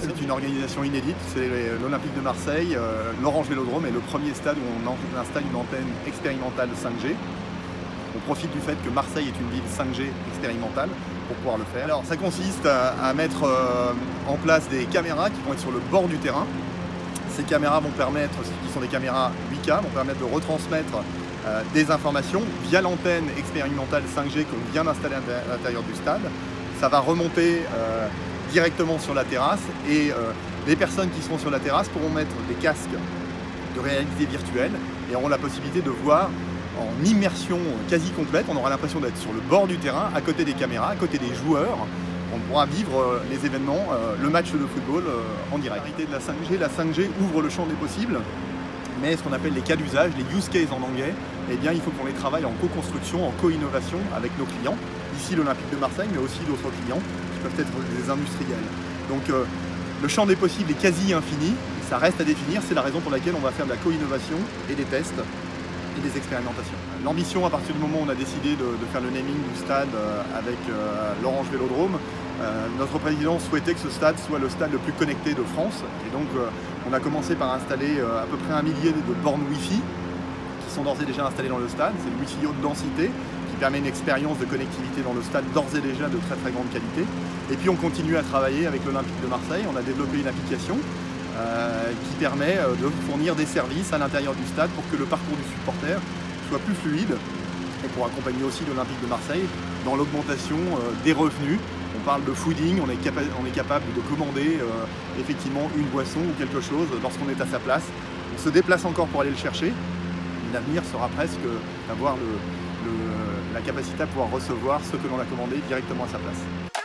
C'est une organisation inédite, c'est l'Olympique de Marseille. L'Orange Vélodrome est le premier stade où on installe une antenne expérimentale 5G. On profite du fait que Marseille est une ville 5G expérimentale pour pouvoir le faire. Alors ça consiste à mettre en place des caméras qui vont être sur le bord du terrain. Ces caméras vont permettre, qui sont des caméras 8K, vont permettre de retransmettre des informations via l'antenne expérimentale 5G qu'on vient d'installer à l'intérieur du stade. Ça va remonter directement sur la terrasse et les personnes qui seront sur la terrasse pourront mettre des casques de réalité virtuelle et auront la possibilité de voir en immersion quasi complète. On aura l'impression d'être sur le bord du terrain, à côté des caméras, à côté des joueurs. On pourra vivre les événements, le match de football en direct. La 5G ouvre le champ des possibles, mais ce qu'on appelle les cas d'usage, les use cases en anglais, eh bien, il faut qu'on les travaille en co-construction, en co-innovation avec nos clients. Ici l'Olympique de Marseille, mais aussi d'autres clients qui peuvent être des industriels. Donc le champ des possibles est quasi infini, ça reste à définir, c'est la raison pour laquelle on va faire de la co-innovation et des tests et des expérimentations. L'ambition, à partir du moment où on a décidé de faire le naming du stade avec l'Orange Vélodrome, notre président souhaitait que ce stade soit le stade le plus connecté de France. Et donc on a commencé par installer à peu près 1 millier de bornes Wi-Fi qui sont d'ores et déjà installées dans le stade. C'est le Wi-Fi haute densité qui permet une expérience de connectivité dans le stade d'ores et déjà de très très grande qualité. Et puis on continue à travailler avec l'Olympique de Marseille. On a développé une application qui permet de fournir des services à l'intérieur du stade pour que le parcours du supporter soit plus fluide et pour accompagner aussi l'Olympique de Marseille dans l'augmentation des revenus. On parle de fooding, on est capable de commander effectivement une boisson ou quelque chose lorsqu'on est à sa place. On se déplace encore pour aller le chercher. L'avenir sera presque d'avoir la capacité à pouvoir recevoir ce que l'on a commandé directement à sa place.